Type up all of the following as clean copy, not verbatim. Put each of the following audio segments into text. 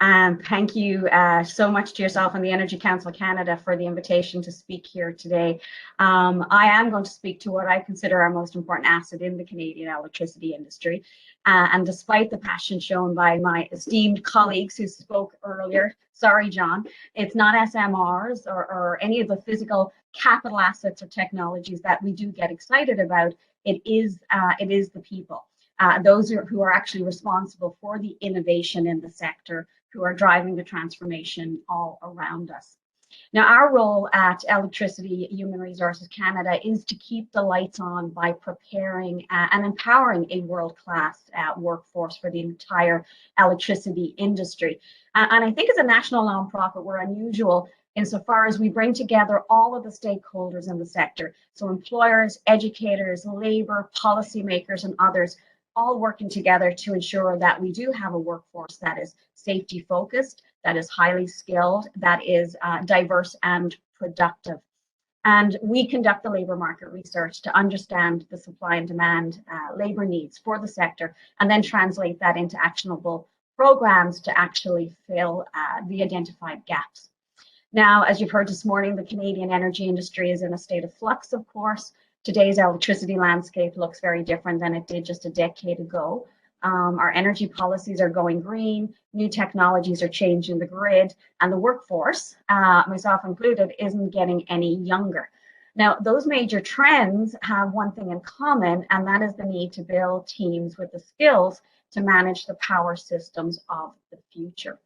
Thank you so much to yourself and the Energy Council Canada for the invitation to speak here today. I am going to speak to what I consider our most important asset in the Canadian electricity industry. And despite the passion shown by my esteemed colleagues who spoke earlier, sorry, John, it's not SMRs or any of the physical capital assets or technologies that we do get excited about. It is the people. Those who are actually responsible for the innovation in the sector, who are driving the transformation all around us. Now, our role at Electricity Human Resources Canada is to keep the lights on by preparing and empowering a world-class workforce for the entire electricity industry. And I think as a national nonprofit, we're unusual insofar as we bring together all of the stakeholders in the sector. So employers, educators, labor, policymakers, and others all working together to ensure that we do have a workforce that is safety focused, that is highly skilled, that is diverse and productive. And we conduct the labor market research to understand the supply and demand labor needs for the sector, and then translate that into actionable programs to actually fill the identified gaps. Now, as you've heard this morning, the Canadian energy industry is in a state of flux, of course. Today's electricity landscape looks very different than it did just a decade ago. Our energy policies are going green, new technologies are changing the grid, and the workforce, myself included, isn't getting any younger. Now, those major trends have one thing in common, and that is the need to build teams with the skills to manage the power systems of the future.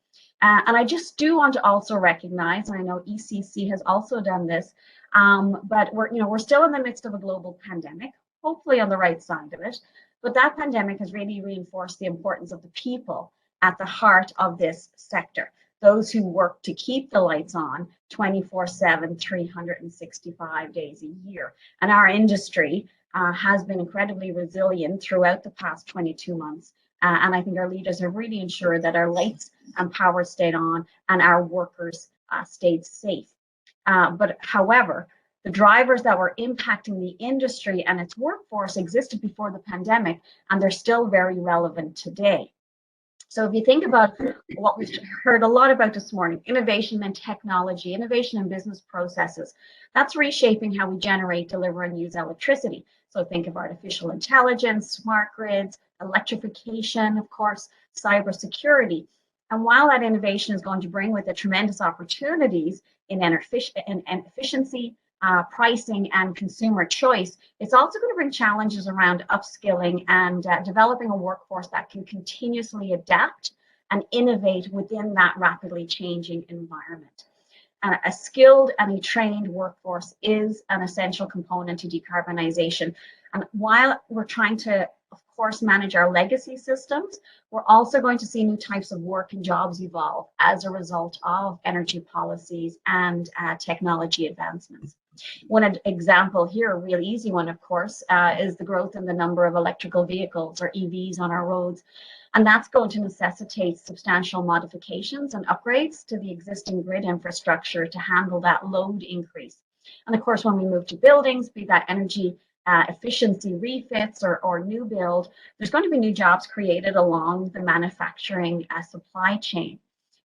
And I just do want to also recognize, and I know ECC has also done this, but we're still in the midst of a global pandemic, hopefully on the right side of it. But that pandemic has really reinforced the importance of the people at the heart of this sector, those who work to keep the lights on 24/7, 365 days a year. And our industry has been incredibly resilient throughout the past 22 months. And I think our leaders have really ensured that our lights and power stayed on and our workers stayed safe. But however, the drivers that were impacting the industry and its workforce existed before the pandemic, and they're still very relevant today. So if you think about what we've heard a lot about this morning, innovation and technology, innovation and business processes, that's reshaping how we generate, deliver, and use electricity. So think of artificial intelligence, smart grids, electrification, of course, cybersecurity. And while that innovation is going to bring with it tremendous opportunities in efficiency, pricing, and consumer choice, it's also going to bring challenges around upskilling and developing a workforce that can continuously adapt and innovate within that rapidly changing environment. A skilled and a trained workforce is an essential component to decarbonization. And while we're trying to, of course, manage our legacy systems, we're also going to see new types of work and jobs evolve as a result of energy policies and technology advancements. One example here, a really easy one, of course, is the growth in the number of electrical vehicles, or EVs, on our roads. And that's going to necessitate substantial modifications and upgrades to the existing grid infrastructure to handle that load increase. And of course, when we move to buildings, be that energy efficiency refits or new build, there's going to be new jobs created along the manufacturing supply chain.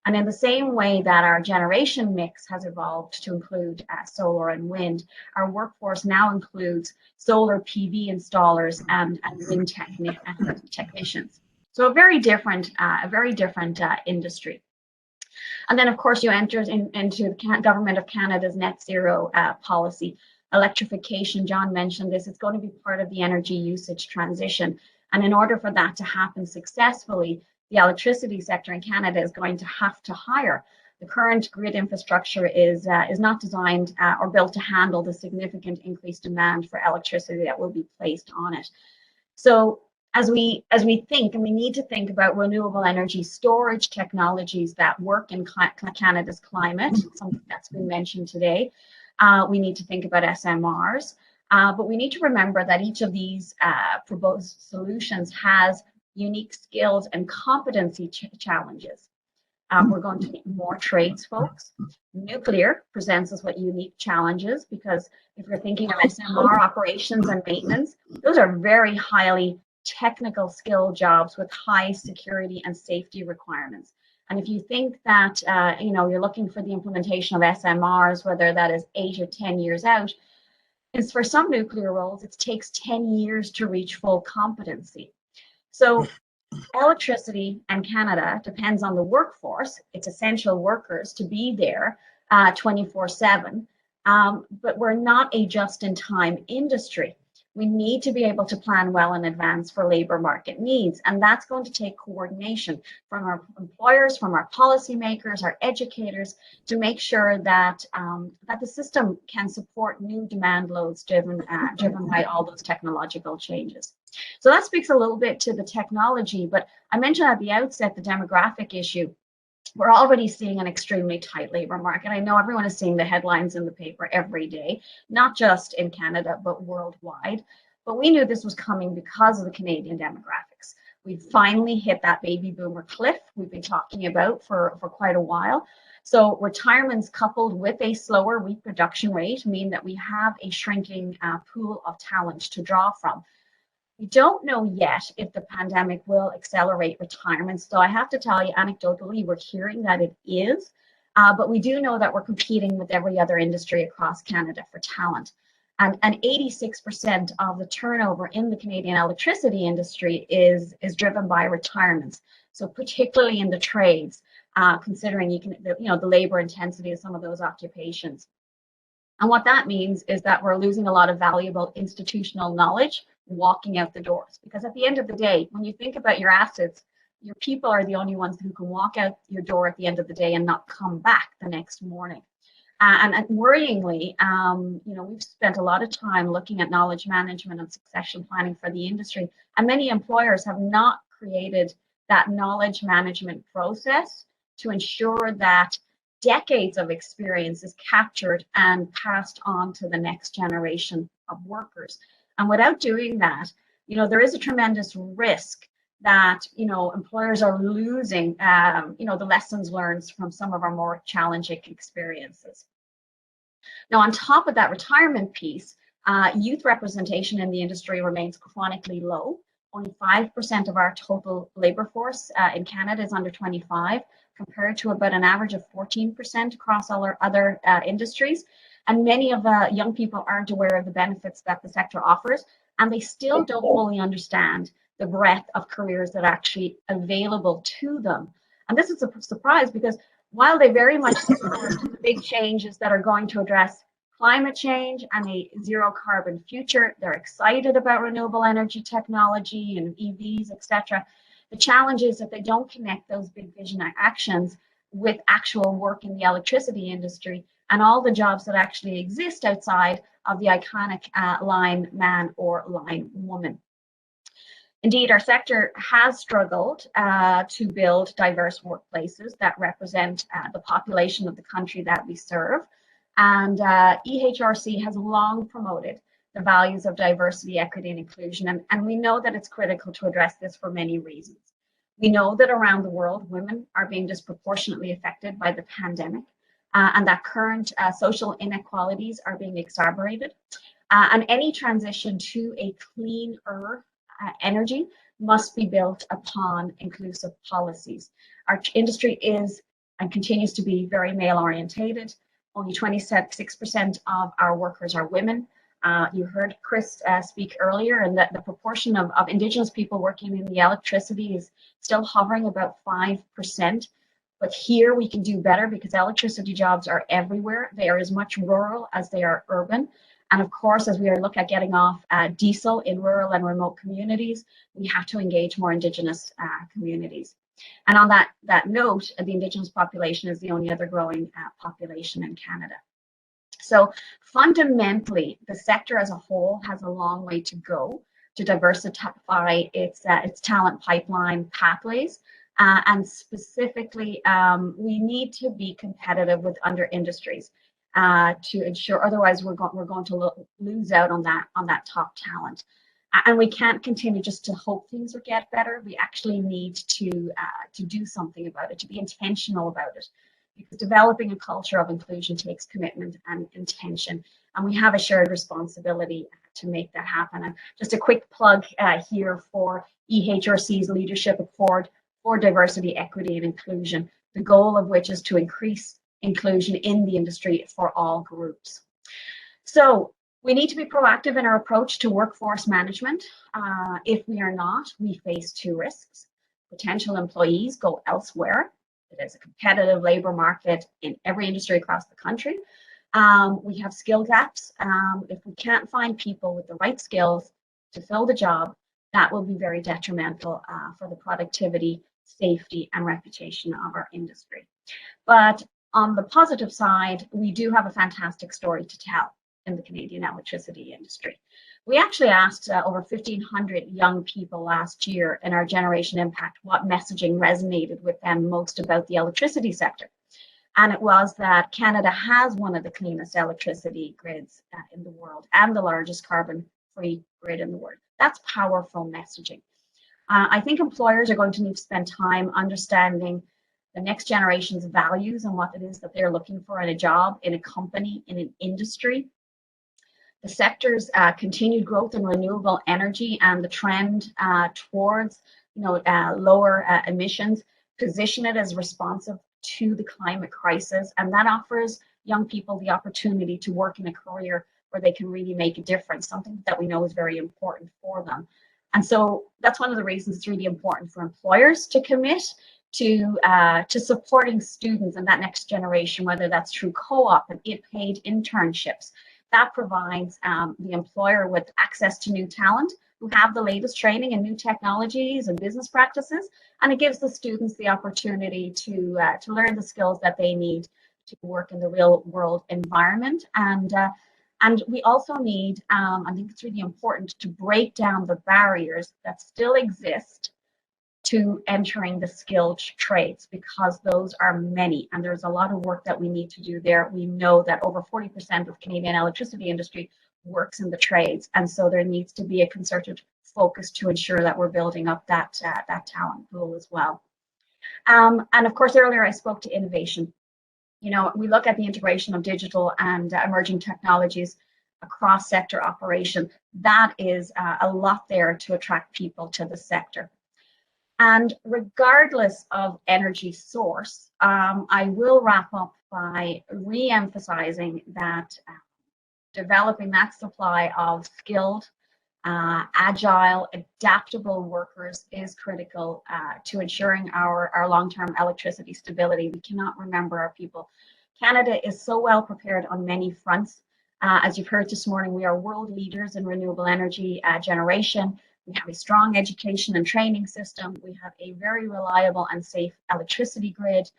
And in the same way that our generation mix has evolved to include solar and wind, our workforce now includes solar PV installers and wind technicians. So a very different industry. And then, of course, you enter into the Government of Canada's net zero policy. Electrification, John mentioned this, it's going to be part of the energy usage transition. And in order for that to happen successfully, the electricity sector in Canada is going to have to hire. The current grid infrastructure is not designed or built to handle the significant increased demand for electricity that will be placed on it. So as we think, and we need to think about renewable energy storage technologies that work in Canada's climate, something that's been mentioned today. We need to think about SMRs, but we need to remember that each of these proposed solutions has unique skills and competency challenges. We're going to need more trades folks. Nuclear presents us with unique challenges because if you're thinking of SMR operations and maintenance, those are very highly technical skill jobs with high security and safety requirements. And if you think that, you're looking for the implementation of SMRs, whether that is 8 or 10 years out, is for some nuclear roles, it takes 10 years to reach full competency. So electricity in Canada depends on the workforce. It's essential workers to be there 24/7. But we're not a just-in-time industry. We need to be able to plan well in advance for labor market needs, and that's going to take coordination from our employers, from our policymakers, our educators, to make sure that that the system can support new demand loads driven by all those technological changes. So that speaks a little bit to the technology, but I mentioned at the outset the demographic issue. We're already seeing an extremely tight labor market. I know everyone is seeing the headlines in the paper every day, not just in Canada, but worldwide. But we knew this was coming because of the Canadian demographics. We've finally hit that baby boomer cliff we've been talking about for quite a while. So retirements coupled with a slower reproduction rate mean that we have a shrinking pool of talent to draw from. We don't know yet if the pandemic will accelerate retirements. So I have to tell you, anecdotally, we're hearing that it is, but we do know that we're competing with every other industry across Canada for talent. And 86% of the turnover in the Canadian electricity industry is driven by retirements. So particularly in the trades, considering the labor intensity of some of those occupations. And what that means is that we're losing a lot of valuable institutional knowledge walking out the doors. Because at the end of the day, when you think about your assets, your people are the only ones who can walk out your door at the end of the day and not come back the next morning. And worryingly, we've spent a lot of time looking at knowledge management and succession planning for the industry, and many employers have not created that knowledge management process to ensure that decades of experience is captured and passed on to the next generation of workers. And without doing that, there is a tremendous risk that, employers are losing, the lessons learned from some of our more challenging experiences. Now, on top of that retirement piece, youth representation in the industry remains chronically low. Only 5% of our total labor force in Canada is under 25, compared to about an average of 14% across all our other industries. And many of the young people aren't aware of the benefits that the sector offers, and they still don't fully understand the breadth of careers that are actually available to them. And this is a surprise because while they very much support the big changes that are going to address climate change and a zero carbon future, they're excited about renewable energy technology and EVs, etc. The challenge is that they don't connect those big vision actions with actual work in the electricity industry and all the jobs that actually exist outside of the iconic line man or line woman. Indeed, our sector has struggled to build diverse workplaces that represent the population of the country that we serve. And EHRC has long promoted the values of diversity, equity, and inclusion. And we know that it's critical to address this for many reasons. We know that around the world, women are being disproportionately affected by the pandemic, and that current social inequalities are being exacerbated. And any transition to a cleaner energy must be built upon inclusive policies. Our industry is and continues to be very male orientated. Only 26% of our workers are women. You heard Chris speak earlier, and that the proportion of Indigenous people working in the electricity is still hovering about 5%. But here we can do better because electricity jobs are everywhere. They are as much rural as they are urban. And of course, as we are looking at getting off diesel in rural and remote communities, we have to engage more Indigenous communities. And on that note, the Indigenous population is the only other growing population in Canada. So fundamentally, the sector as a whole has a long way to go to diversify its talent pipeline pathways. And specifically, we need to be competitive with other industries to ensure, otherwise we're going to lose out on that top talent. And we can't continue just to hope things will get better. We actually need to do something about it, to be intentional about it, because developing a culture of inclusion takes commitment and intention. And we have a shared responsibility to make that happen. And just a quick plug here for EHRC's leadership accord for diversity, equity, and inclusion. the goal of which is to increase inclusion in the industry for all groups. So we need to be proactive in our approach to workforce management. If we are not, we face two risks. Potential employees go elsewhere. It is a competitive labor market in every industry across the country. We have skill gaps. If we can't find people with the right skills to fill the job, that will be very detrimental for the productivity, safety, and reputation of our industry. But on the positive side, we do have a fantastic story to tell in the Canadian electricity industry. We actually asked over 1,500 young people last year in our Generation Impact what messaging resonated with them most about the electricity sector. And it was that Canada has one of the cleanest electricity grids in the world and the largest carbon-free grid in the world. That's powerful messaging. I think employers are going to need to spend time understanding the next generation's values and what it is that they're looking for in a job, in a company, in an industry. The sector's continued growth in renewable energy and the trend towards lower emissions position it as responsive to the climate crisis, and that offers young people the opportunity to work in a career where they can really make a difference, something that we know is very important for them. And so that's one of the reasons it's really important for employers to commit to supporting students and that next generation, whether that's through co-op and paid internships. That provides the employer with access to new talent who have the latest training in new technologies and business practices, and it gives the students the opportunity to learn the skills that they need to work in the real world environment. And we also need, I think it's really important to break down the barriers that still exist to entering the skilled trades, because those are many and there's a lot of work that we need to do there. We know that over 40% of Canadian electricity industry works in the trades, and so there needs to be a concerted focus to ensure that we're building up that talent pool as well. And of course, earlier I spoke to innovation. We look at the integration of digital and emerging technologies across sector operation. That is a lot there to attract people to the sector. And regardless of energy source, I will wrap up by re-emphasizing that developing that supply of skilled, agile, adaptable workers is critical to ensuring our long-term electricity stability. We cannot remember our people. Canada is so well prepared on many fronts. As you've heard this morning, we are world leaders in renewable energy generation. We have a strong education and training system. We have a very reliable and safe electricity grid.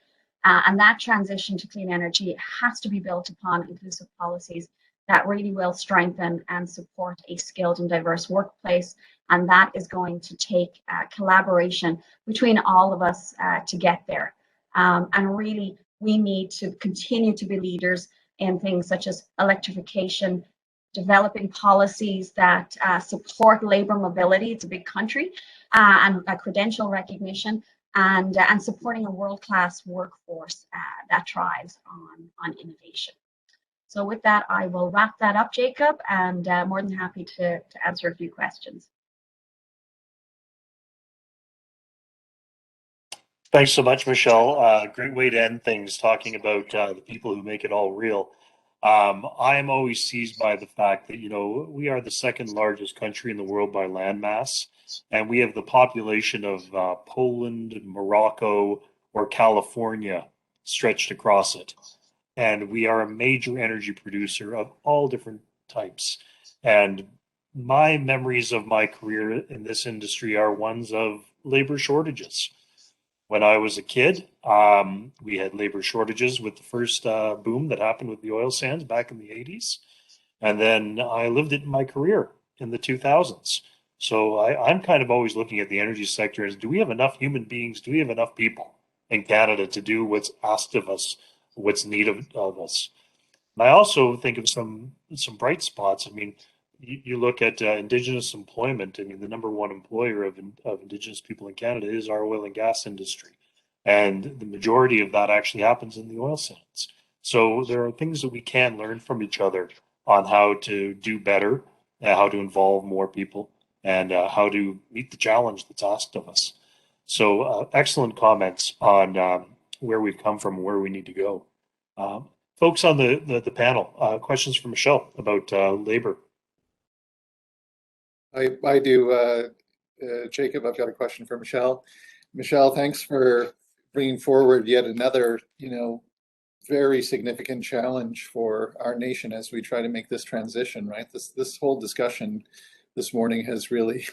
And that transition to clean energy has to be built upon inclusive policies that really will strengthen and support a skilled and diverse workplace. And that is going to take collaboration between all of us to get there. And really, we need to continue to be leaders in things such as electrification, developing policies that support labor mobility. It's a big country, and credential recognition, and supporting a world-class workforce that thrives on innovation. So with that, I will wrap that up, Jacob, and more than happy to answer a few questions. Thanks so much, Michelle. Great way to end things, talking about the people who make it all real. I am always seized by the fact that, we are the second largest country in the world by land mass, and we have the population of Poland, Morocco, or California stretched across it. And we are a major energy producer of all different types. And my memories of my career in this industry are ones of labor shortages. When I was a kid, we had labor shortages with the first boom that happened with the oil sands back in the 80s. And then I lived it in my career in the 2000s. So I'm kind of always looking at the energy sector as, do we have enough human beings? Do we have enough people in Canada to do what's asked of us, what's needed of us? And I also think of some bright spots. I mean, you look at Indigenous employment. I mean, the number one employer of Indigenous people in Canada is our oil and gas industry. And the majority of that actually happens in the oil sands. So there are things that we can learn from each other on how to do better, how to involve more people, and how to meet the challenge that's asked of us. So excellent comments on where we've come from, where we need to go. Folks on the panel, questions for Michelle about labor. I do, Jacob. I've got a question for Michelle. Michelle, thanks for bringing forward yet another, very significant challenge for our nation as we try to make this transition. Right, this whole discussion this morning has really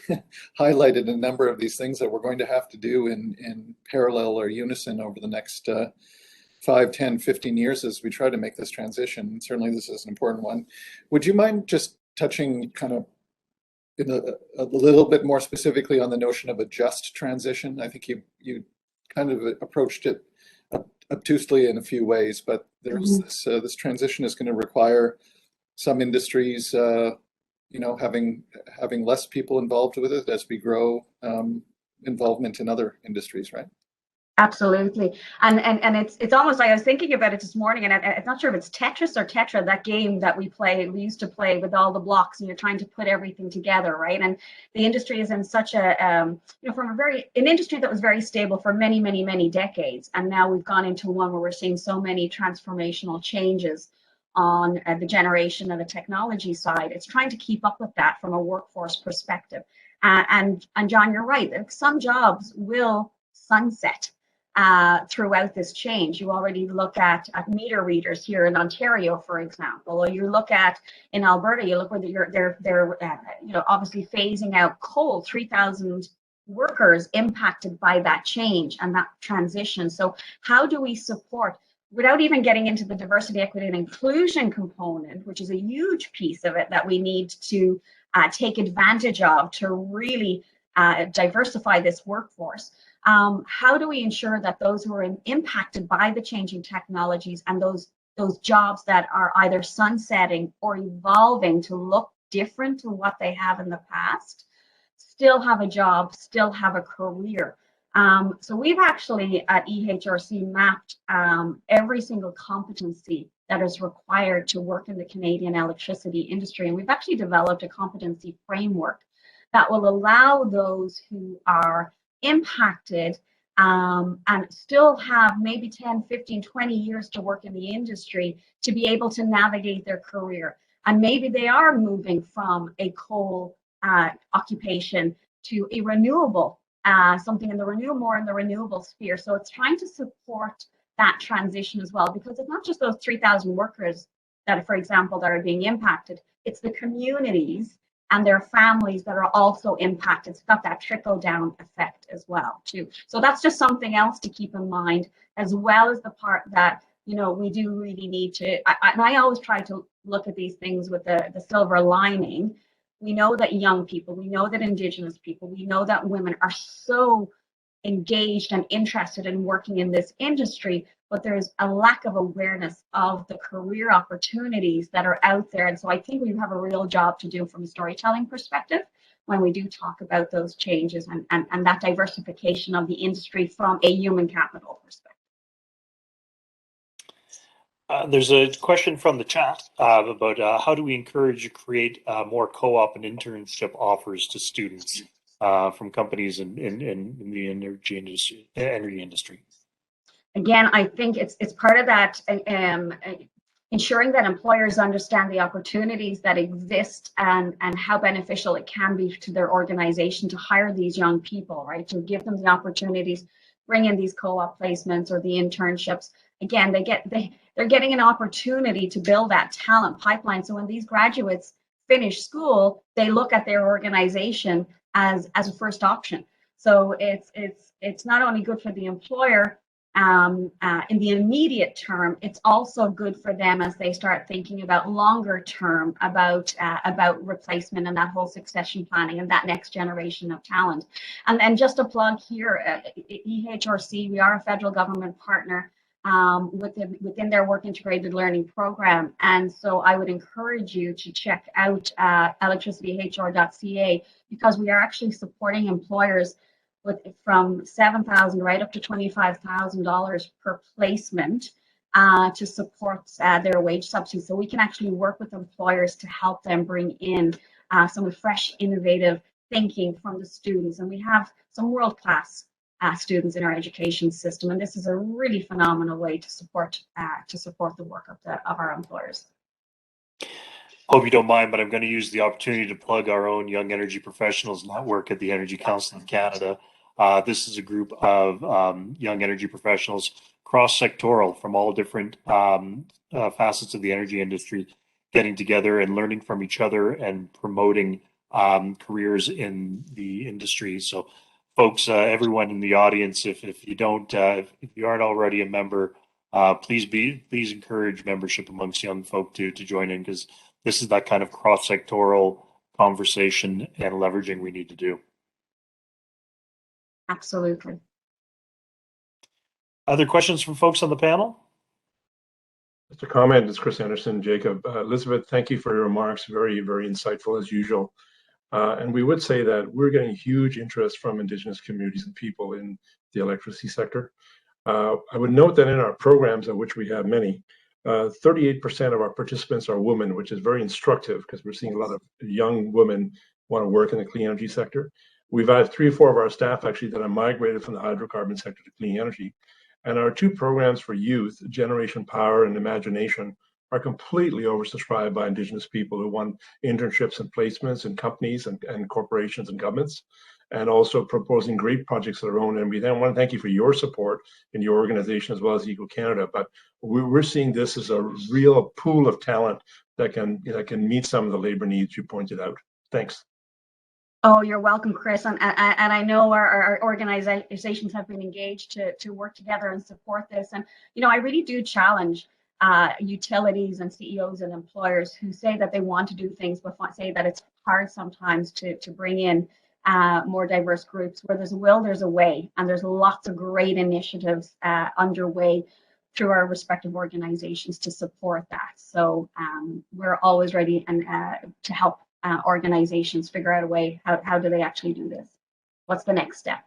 highlighted a number of these things that we're going to have to do in parallel or unison over the next 5, 10, 15 years as we try to make this transition. And certainly this is an important one. Would you mind just touching kind of in a little bit more specifically on the notion of a just transition? I think you kind of approached it obtusely in a few ways, but there's this transition is going to require some industries, having less people involved with it as we grow involvement in other industries, right? Absolutely. And it's almost like I was thinking about it this morning, and I'm not sure if it's Tetris or Tetra, that game that we used to play with all the blocks, and you're trying to put everything together, right? And the industry is in such a, an industry that was very stable for many, many, many decades. And now we've gone into one where we're seeing so many transformational changes on the generation of the technology side. It's trying to keep up with that from a workforce perspective. And John, you're right. Some jobs will sunset throughout this change. You already look at meter readers here in Ontario, for example, or you look at in Alberta. You look where they're obviously phasing out coal. 3,000 workers impacted by that change and that transition. So how do we support, without even getting into the diversity, equity, and inclusion component, which is a huge piece of it that we need to take advantage of to really diversify this workforce? How do we ensure that those who are impacted by the changing technologies and those jobs that are either sunsetting or evolving to look different to what they have in the past still have a job, still have a career? So we've actually at EHRC mapped every single competency that is required to work in the Canadian electricity industry. And we've actually developed a competency framework that will allow those who are impacted and still have maybe 10, 15, 20 years to work in the industry to be able to navigate their career. And maybe they are moving from a coal occupation to a renewable, something in the renewable sphere. So it's trying to support that transition as well, because it's not just those 3,000 workers that, for example, that are being impacted. It's the communities and their families that are also impacted. It's got that trickle down effect as well too. So that's just something else to keep in mind, as well as the part that, we do really need to, and I always try to look at these things with the silver lining. We know that young people, we know that Indigenous people, we know that women are so engaged and interested in working in this industry, but there's a lack of awareness of the career opportunities that are out there. And so I think we have a real job to do from a storytelling perspective when we do talk about those changes and that diversification of the industry from a human capital perspective. There's a question from the chat about how do we encourage to create more co-op and internship offers to students from companies in the energy industry. Again, I think it's part of that ensuring that employers understand the opportunities that exist and how beneficial it can be to their organization to hire these young people, right? To give them the opportunities, bring in these co-op placements or the internships. Again, they're getting an opportunity to build that talent pipeline. So when these graduates finish school, they look at their organization as a first option. So it's not only good for the employer in the immediate term, it's also good for them as they start thinking about longer term, about replacement and that whole succession planning and that next generation of talent. And then just a plug here, EHRC, we are a federal government partner within their work integrated learning program. And so I would encourage you to check out electricityhr.ca, because we are actually supporting employers with from $7,000 right up to $25,000 per placement to support their wage subsidy. So we can actually work with employers to help them bring in some fresh, innovative thinking from the students. And we have some world-class students in our education system. And this is a really phenomenal way to support the work of our employers. Hope you don't mind, but I'm going to use the opportunity to plug our own Young Energy Professionals Network at the Energy Council of Canada. This is a group of young energy professionals, cross-sectoral from all different facets of the energy industry, getting together and learning from each other and promoting careers in the industry. So, folks, everyone in the audience, if you don't, if you aren't already a member, please encourage membership amongst young folk to join in, because this is that kind of cross-sectoral conversation and leveraging we need to do. Absolutely. Other questions from folks on the panel? Just a comment, this is Chris Anderson, Jacob. Elizabeth, thank you for your remarks. Very, very insightful as usual. And we would say that we're getting huge interest from Indigenous communities and people in the electricity sector. I would note that in our programs, of which we have many, 38% of our participants are women, which is very instructive because we're seeing a lot of young women want to work in the clean energy sector. We've had 3 or 4 of our staff actually that have migrated from the hydrocarbon sector to clean energy. And our 2 programs for youth, Generation Power and Imagination, are completely oversubscribed by Indigenous people who want internships and placements in companies and corporations and governments, and also proposing great projects of their own. And we then want to thank you for your support in your organization as well as Eco Canada. But we're seeing this as a real pool of talent that can meet some of the labor needs you pointed out. Thanks. Oh, you're welcome, Chris. And I know our organizations have been engaged to work together and support this. And, you know, I really do challenge utilities and CEOs and employers who say that they want to do things, but say that it's hard sometimes to bring in more diverse groups. Where there's a will, there's a way. And there's lots of great initiatives underway through our respective organizations to support that. So we're always ready and to help organizations figure out a way, how do they actually do this? What's the next step?